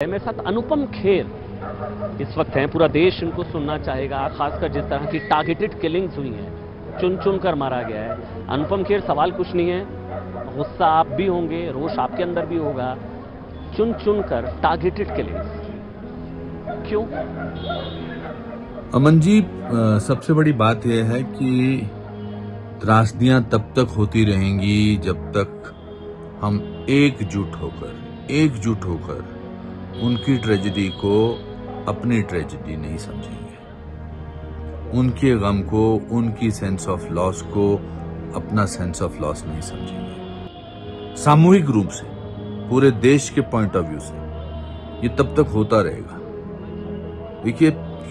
मेरे साथ अनुपम खेर इस वक्त हैं। पूरा देश इनको सुनना चाहेगा, खासकर जिस तरह की टारगेटेड किलिंग्स हुई हैं, चुन चुन कर मारा गया है। अनुपम खेर, सवाल कुछ नहीं है, गुस्सा आप भी होंगे, रोष आपके अंदर भी होगा। चुन चुन कर टारगेटेड किलिंग्स क्यों? अमन जी, सबसे बड़ी बात यह है कि त्रासदियां तब तक होती रहेंगी जब तक हम एकजुट होकर उनकी ट्रेजेडी को अपनी ट्रेजेडी नहीं समझेंगे, उनके गम को, उनकी सेंस ऑफ लॉस को अपना सेंस ऑफ लॉस नहीं समझेंगे। सामूहिक रूप से, पूरे देश के पॉइंट ऑफ व्यू से ये तब तक होता रहेगा। देखिए,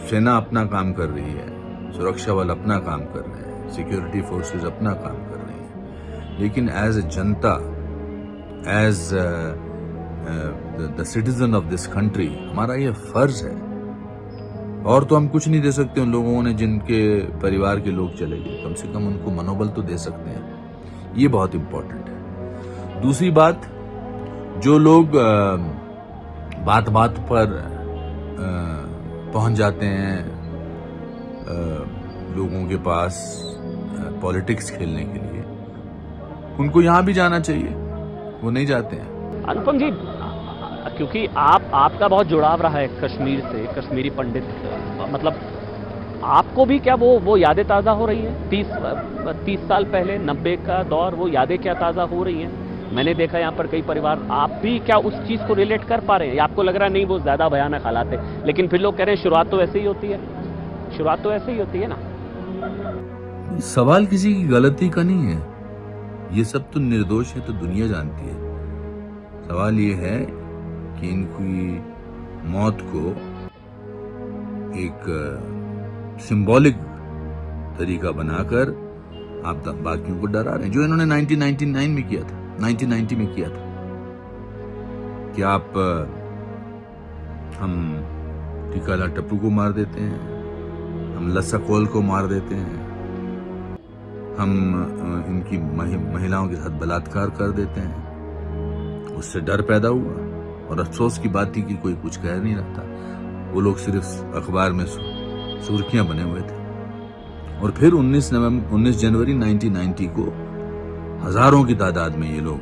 सेना अपना काम कर रही है, सुरक्षा बल अपना काम कर रहे हैं, सिक्योरिटी फोर्सेस अपना काम कर रही हैं, लेकिन एज ए जनता, as the citizen of this country, हमारा ये फर्ज है। और तो हम कुछ नहीं दे सकते उन लोगों ने जिनके परिवार के लोग चले गए, कम से कम उनको मनोबल तो दे सकते हैं। ये बहुत इंपॉर्टेंट है। दूसरी बात, जो लोग बात बात पर पहुंच जाते हैं लोगों के पास पॉलिटिक्स खेलने के लिए, उनको यहां भी जाना चाहिए, वो नहीं जाते हैं। अनुपम जी, क्योंकि आपका बहुत जुड़ाव रहा है कश्मीर से, कश्मीरी पंडित, मतलब आपको भी क्या वो यादें ताज़ा हो रही हैं? 30 साल पहले 90 का दौर, वो यादें क्या ताज़ा हो रही हैं? मैंने देखा यहाँ पर कई परिवार, आप भी क्या उस चीज़ को रिलेट कर पा रहे हैं? आपको लग रहा नहीं वो ज़्यादा भयानक हालात है, लेकिन फिर लोग कह रहे हैं शुरुआत तो ऐसे ही होती है, शुरुआत तो ऐसे ही होती है ना। सवाल किसी की गलती का नहीं है, ये सब तो निर्दोष है, तो दुनिया जानती है। सवाल ये है कि इनकी मौत को एक सिंबॉलिक तरीका बनाकर आप बाकियों को डरा रहे हैं, जो इन्होंने 1999 में किया था, 1990 में किया था कि हम टीकाला टप्पू को मार देते हैं, हम लस्सा कोल को मार देते हैं, हम इनकी महिलाओं के साथ बलात्कार कर देते हैं। उससे डर पैदा हुआ और अफसोस की बात थी कि कोई कुछ कह नहीं रहा था। वो लोग सिर्फ अखबार में सुर्खियां बने हुए थे। और फिर 19 जनवरी 1990 को हजारों की तादाद में ये लोग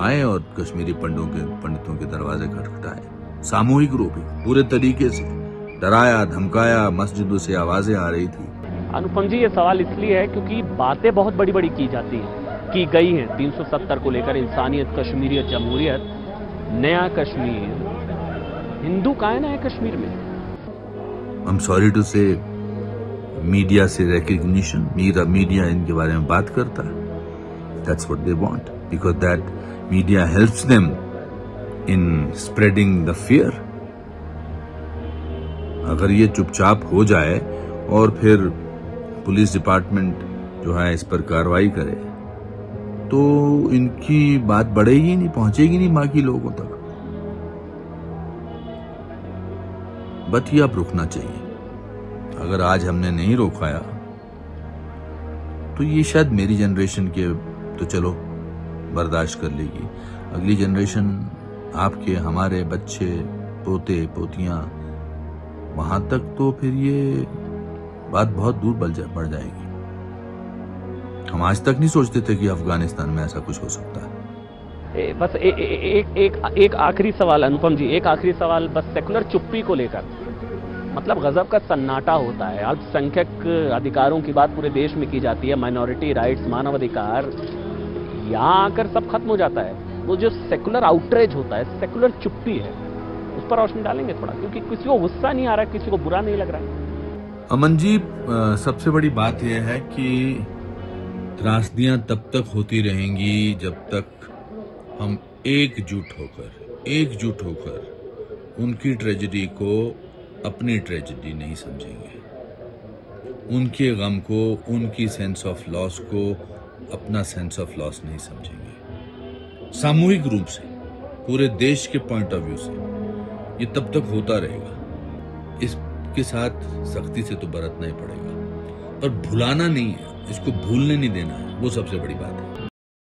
आए और कश्मीरी पंडितों के दरवाजे खटखटाए, सामूहिक रूप ही, पूरे तरीके से डराया, धमकाया, मस्जिदों से आवाजें आ रही थी। अनुपम जी, ये सवाल इसलिए है क्योंकि बातें बहुत बड़ी बड़ी की जाती हैं, की गई हैं 370 को लेकर, इंसानियत, कश्मीरियत, जमहूरियत, नया कश्मीर। हिंदू कहाँ है नया कश्मीर में? I'm sorry to say, media से रिकग्निशन, मीडिया इनके बारे में बात करता है। That's what they want, because that media helps them in spreading the fear. अगर ये चुपचाप हो जाए और फिर पुलिस डिपार्टमेंट जो है इस पर कार्रवाई करे, तो इनकी बात बढ़ेगी नहीं, पहुंचेगी नहीं बाकी लोगों तक। बट ये अब रुकना चाहिए। अगर आज हमने नहीं रोकाया तो ये शायद मेरी जनरेशन के तो चलो बर्दाश्त कर लेगी, अगली जनरेशन, आपके, हमारे बच्चे, पोते पोतियां, वहां तक तो फिर ये बात बहुत दूर बढ़ जाएगी। हम आज तक नहीं सोचते थे कि अफगानिस्तान में ऐसा कुछ हो सकता है। बस एक आखिरी सवाल अनुपम जी, एक आखिरी सवाल बस, सेकुलर चुप्पी को लेकर, मतलब गजब का सन्नाटा होता है। अल्पसंख्यक अधिकारों की बात पूरे देश में की जाती है, माइनॉरिटी राइट्स, मानवाधिकार, यहाँ आकर सब खत्म हो जाता है। वो जो सेकुलर आउटरेज होता है, सेकुलर चुप्पी है, उस पर रोशनी डालेंगे थोड़ा, क्योंकि किसी को गुस्सा नहीं आ रहा, किसी को बुरा नहीं लग रहा है। अमन जी, सबसे बड़ी बात यह है कि त्रासदियां तब तक होती रहेंगी जब तक हम एकजुट होकर उनकी ट्रेजेडी को अपनी ट्रेजेडी नहीं समझेंगे, उनके गम को, उनकी सेंस ऑफ लॉस को अपना सेंस ऑफ लॉस नहीं समझेंगे। सामूहिक रूप से, पूरे देश के पॉइंट ऑफ व्यू से ये तब तक होता रहेगा। इसके साथ सख्ती से तो बरतना ही पड़ेगा, पर भुलाना नहीं है, इसको भूलने नहीं देना है, वो सबसे बड़ी बात है।